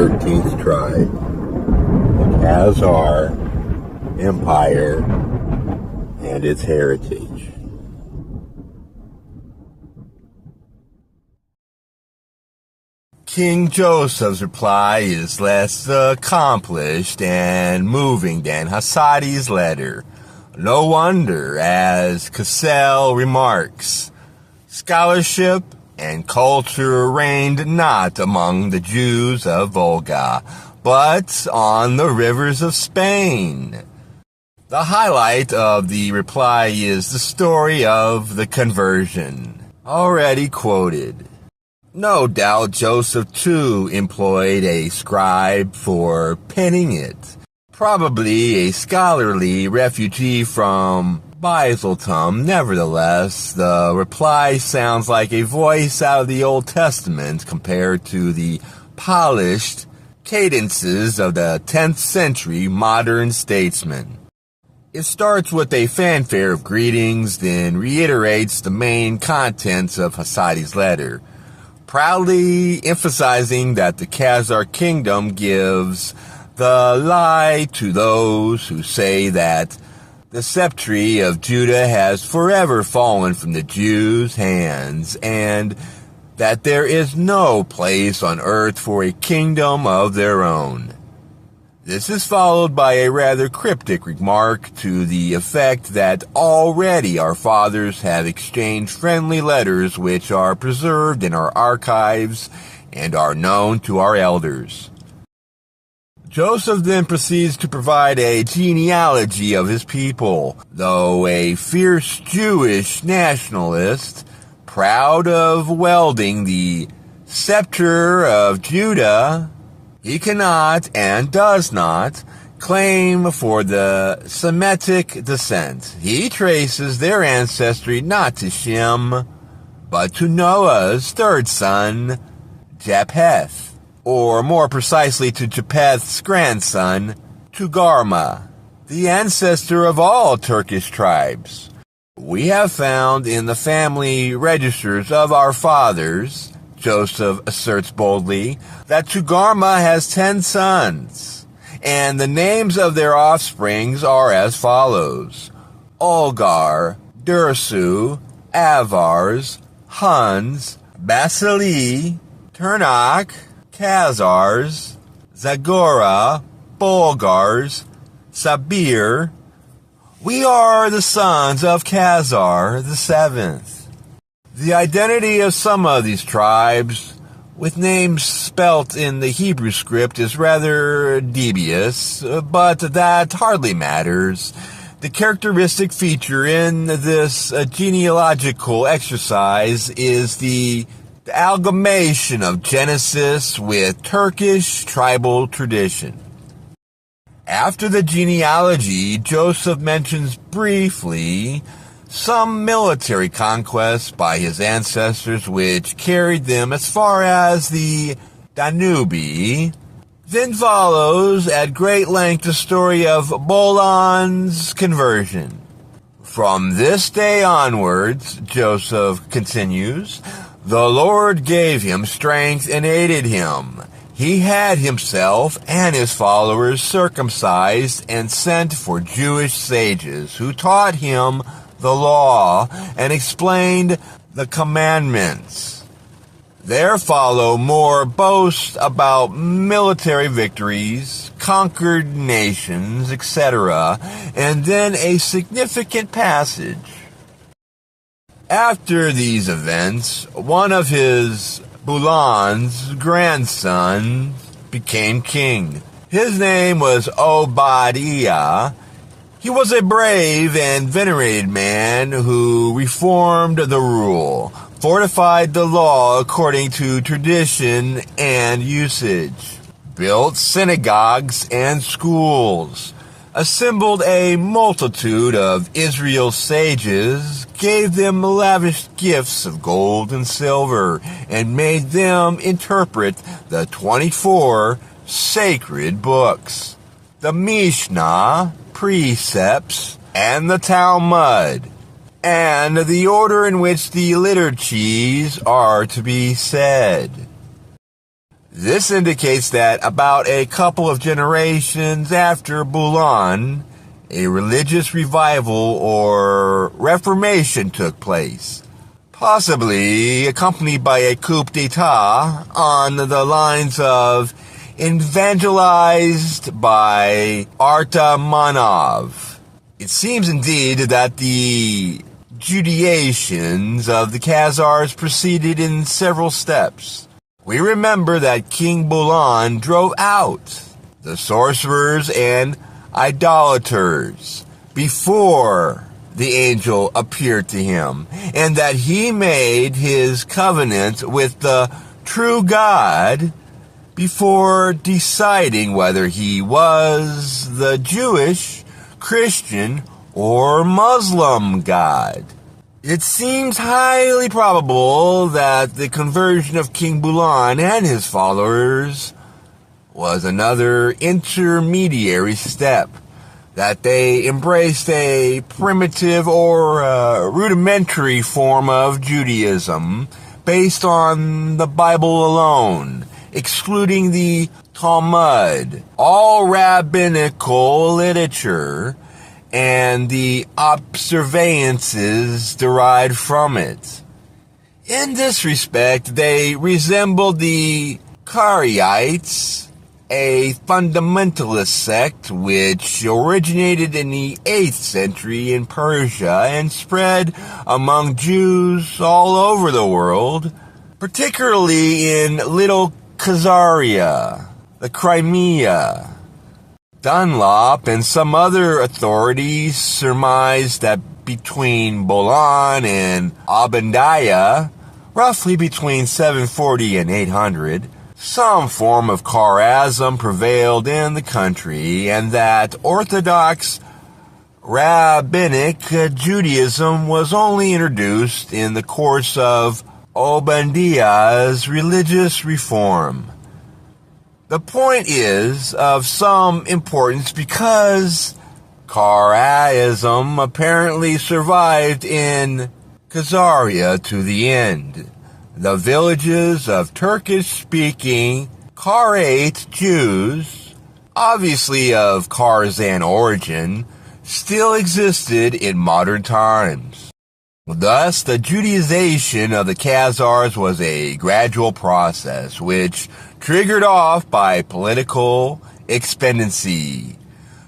13th tribe, the Khazar Empire and its heritage. King Joseph's reply is less accomplished and moving than Hassadi's letter. No wonder, as Cassell remarks, scholarship and culture reigned not among the Jews of Volga, but on the rivers of Spain. The highlight of the reply is the story of the conversion, already quoted. No doubt Joseph, too, employed a scribe for penning it, probably a scholarly refugee from Byzantium. Nevertheless, the reply sounds like a voice out of the Old Testament compared to the polished cadences of the 10th century modern statesman. It starts with a fanfare of greetings, then reiterates the main contents of Hassadi's letter, proudly emphasizing that the Khazar kingdom gives the lie to those who say that the sceptre of Judah has forever fallen from the Jews' hands, and that there is no place on earth for a kingdom of their own. This is followed by a rather cryptic remark to the effect that already our fathers have exchanged friendly letters which are preserved in our archives and are known to our elders. Joseph then proceeds to provide a genealogy of his people. Though a fierce Jewish nationalist, proud of wielding the scepter of Judah, he cannot and does not claim for the Semitic descent. He traces their ancestry not to Shem, but to Noah's third son, Japheth, or more precisely to Japheth's grandson, Togarmah, the ancestor of all Turkish tribes. We have found in the family registers of our fathers, Joseph asserts boldly, that Togarmah has 10 sons, and the names of their offsprings are as follows: Olgar, Dursu, Avars, Huns, Basili, Turnach, Khazars, Zagora, Bulgars, Sabir. We are the sons of Khazar the seventh. The identity of some of these tribes, with names spelt in the Hebrew script, is rather dubious, but that hardly matters. The characteristic feature in this genealogical exercise is the amalgamation of Genesis with Turkish tribal tradition. After the genealogy, Joseph mentions briefly some military conquests by his ancestors which carried them as far as the Danube. Then follows at great length the story of Bolan's conversion. From this day onwards, Joseph continues, the Lord gave him strength and aided him. He had himself and his followers circumcised and sent for Jewish sages who taught him the law and explained the commandments. There follow more boasts about military victories, conquered nations, etc., and then a significant passage. After these events, one of his Bulan's grandson became king. His name was Obadiah. He was a brave and venerated man who reformed the rule, fortified the law according to tradition and usage, built synagogues and schools, assembled a multitude of Israel's sages, gave them lavish gifts of gold and silver, and made them interpret the 24 sacred books, the Mishnah, precepts, and the Talmud, and the order in which the liturgies are to be said. This indicates that about a couple of generations after Bulan, a religious revival or reformation took place, possibly accompanied by a coup d'etat on the lines of evangelized by Artamanov. It seems indeed that the Judaization of the Khazars proceeded in several steps. We remember that King Bulan drove out the sorcerers and idolaters before the angel appeared to him, and that he made his covenant with the true God before deciding whether he was the Jewish, Christian, or Muslim God. It seems highly probable that the conversion of King Bulan and his followers was another intermediary step, that they embraced a primitive or rudimentary form of Judaism based on the Bible alone, excluding the Talmud, all rabbinical literature, and the observances derived from it. In this respect, they resembled the Karaites, a fundamentalist sect which originated in the 8th century in Persia and spread among Jews all over the world, particularly in Little Khazaria, the Crimea. Dunlop and some other authorities surmised that between Bolan and Abandaya, roughly between 740 and 800, some form of Kharazm prevailed in the country, and that Orthodox Rabbinic Judaism was only introduced in the course of Obandiya's religious reform. The point is of some importance because Kharazm apparently survived in Khazaria to the end. The villages of Turkish-speaking Kharate Jews, obviously of Kharazan origin, still existed in modern times. Thus, the Judaization of the Khazars was a gradual process which, triggered off by political expediency,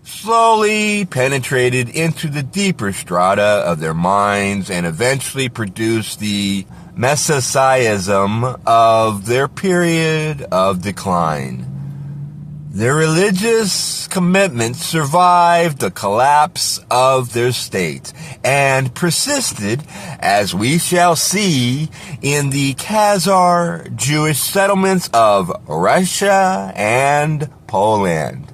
slowly penetrated into the deeper strata of their minds and eventually produced the messianism of their period of decline. Their religious commitment survived the collapse of their state and persisted, as we shall see, in the Khazar Jewish settlements of Russia and Poland.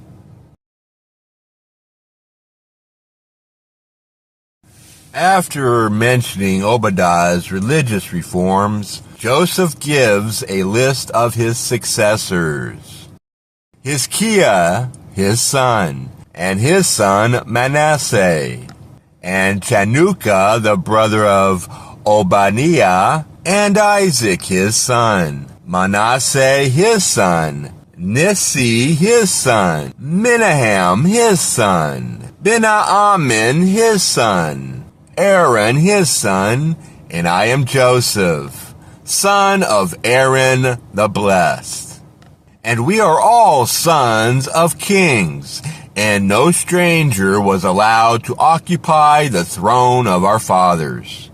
After mentioning Obadiah's religious reforms, Joseph gives a list of his successors. Hizkiah, his son, and his son Manasseh, and Chanukah, the brother of Obadiah, and Isaac, his son, Manasseh, his son, Nissi, his son, Menahem, his son, Ben-Amin, his son, Aaron, his son, and I am Joseph, son of Aaron the Blessed. And we are all sons of kings, and no stranger was allowed to occupy the throne of our fathers.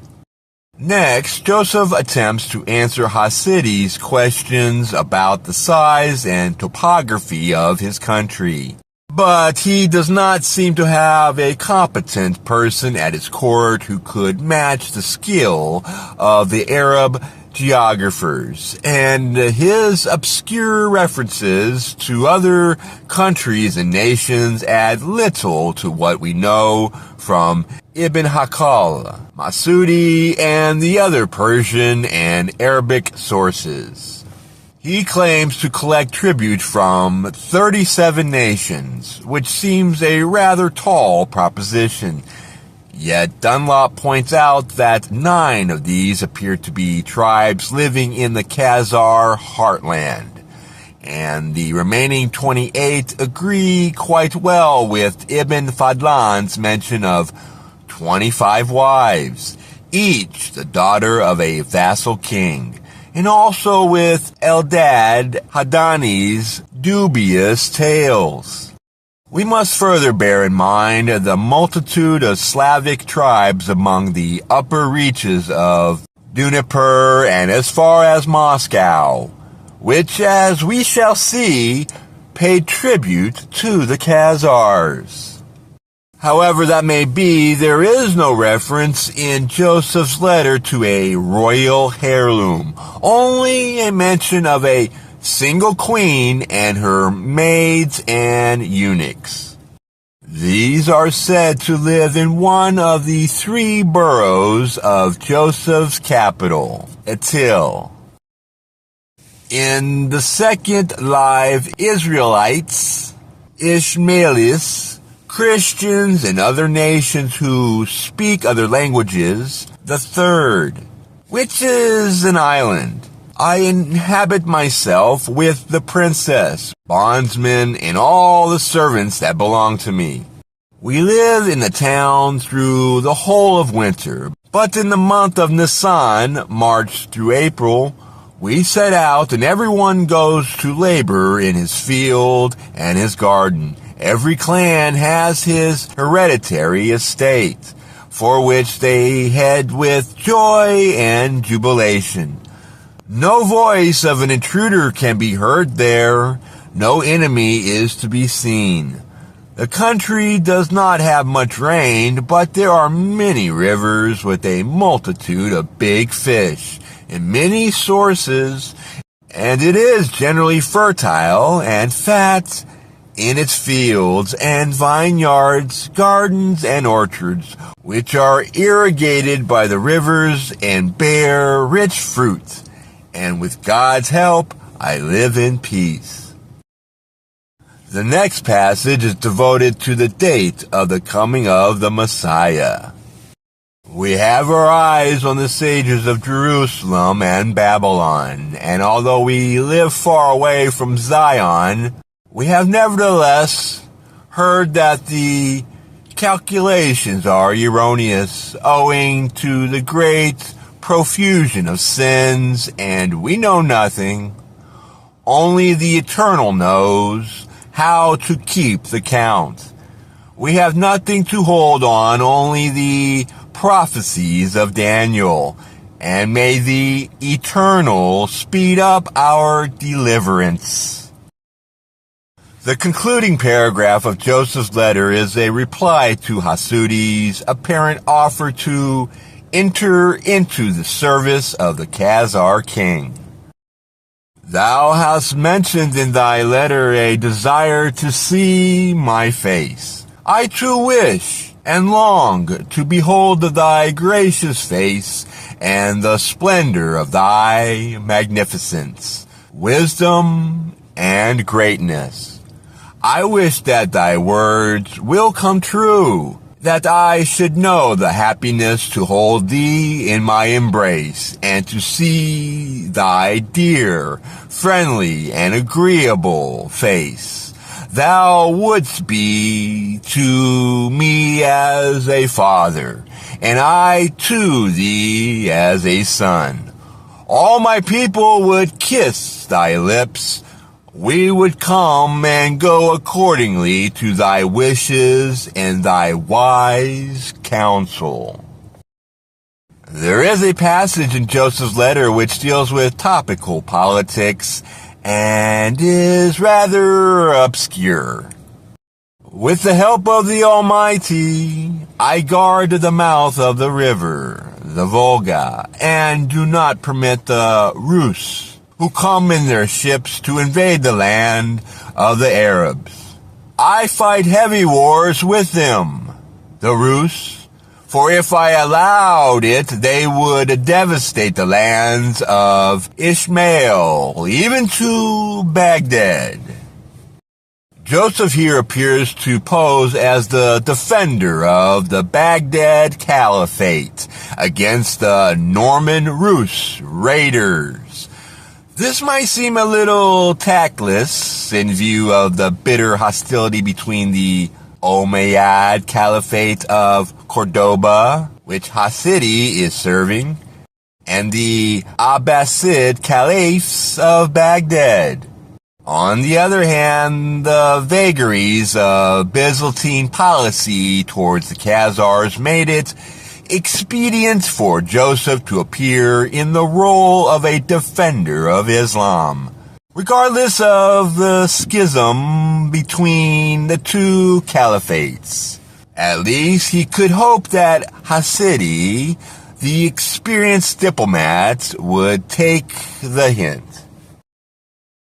Next, Joseph attempts to answer Hasidi's questions about the size and topography of his country. But he does not seem to have a competent person at his court who could match the skill of the Arab geographers, and his obscure references to other countries and nations add little to what we know from Ibn Hakal, Masudi, and the other Persian and Arabic sources. He claims to collect tribute from 37 nations, which seems a rather tall proposition. Yet Dunlop points out that 9 of these appear to be tribes living in the Khazar heartland. and the remaining 28 agree quite well with Ibn Fadlan's mention of 25 wives, each the daughter of a vassal king, and also with Eldad Hadani's dubious tales. We must further bear in mind the multitude of Slavic tribes among the upper reaches of Dnieper and as far as Moscow, which, as we shall see, paid tribute to the Khazars. However that may be, there is no reference in Joseph's letter to a royal heirloom, only a mention of a single queen and her maids and eunuchs. These are said to live in one of the 3 boroughs of Joseph's capital, Etil. In the second live, Israelites, Ishmaelis, Christians, and other nations who speak other languages, the third, which is an island. I inhabit myself with the princess, bondsmen, and all the servants that belong to me. We live in the town through the whole of winter, but in the month of Nisan, March through April, we set out and everyone goes to labor in his field and his garden. Every clan has his hereditary estate, for which they head with joy and jubilation. No voice of an intruder can be heard there. No enemy is to be seen. The country does not have much rain, but there are many rivers with a multitude of big fish and many sources, and it is generally fertile and fat in its fields and vineyards, gardens, and orchards, which are irrigated by the rivers and bear rich fruit. And with God's help, I live in peace. The next passage is devoted to the date of the coming of the Messiah. We have our eyes on the sages of Jerusalem and Babylon, and although we live far away from Zion, we have nevertheless heard that the calculations are erroneous, owing to the great profusion of sins, and we know nothing. Only the Eternal knows how to keep the count. We have nothing to hold on, only the prophecies of Daniel, and may the Eternal speed up our deliverance. The concluding paragraph of Joseph's letter is a reply to Hasudi's apparent offer to enter into the service of the Khazar king. Thou hast mentioned in thy letter a desire to see my face. I too wish and long to behold thy gracious face and the splendor of thy magnificence, wisdom, and greatness. I wish that thy words will come true, that I should know the happiness to hold thee in my embrace, and to see thy dear, friendly, and agreeable face. Thou wouldst be to me as a father, and I to thee as a son. All my people would kiss thy lips. We would come and go accordingly to thy wishes and thy wise counsel. There is a passage in Joseph's letter which deals with topical politics and is rather obscure. With the help of the Almighty, I guard the mouth of the river, the Volga, and do not permit the Rus, who come in their ships to invade the land of the Arabs. I fight heavy wars with them, the Rus, for if I allowed it, they would devastate the lands of Ishmael, even to Baghdad. Joseph here appears to pose as the defender of the Baghdad Caliphate against the Norman Rus raiders. This might seem a little tactless in view of the bitter hostility between the Umayyad Caliphate of Cordoba, which Hasidi is serving, and the Abbasid Caliphs of Baghdad. On the other hand, the vagaries of Byzantine policy towards the Khazars made it expedient for Joseph to appear in the role of a defender of Islam. Regardless of the schism between the two caliphates, at least he could hope that Hasidi, the experienced diplomat, would take the hint.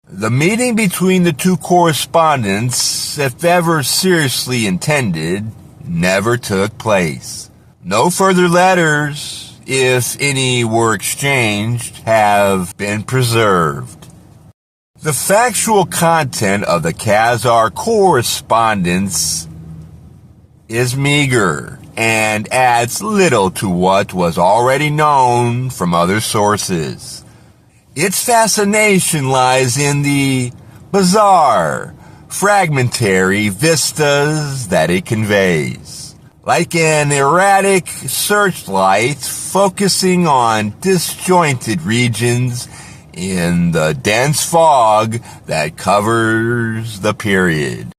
The meeting between the two correspondents, if ever seriously intended, never took place. No further letters, if any were exchanged, have been preserved. The factual content of the Khazar correspondence is meager and adds little to what was already known from other sources. Its fascination lies in the bizarre, fragmentary vistas that it conveys. Like an erratic searchlight focusing on disjointed regions in the dense fog that covers the period.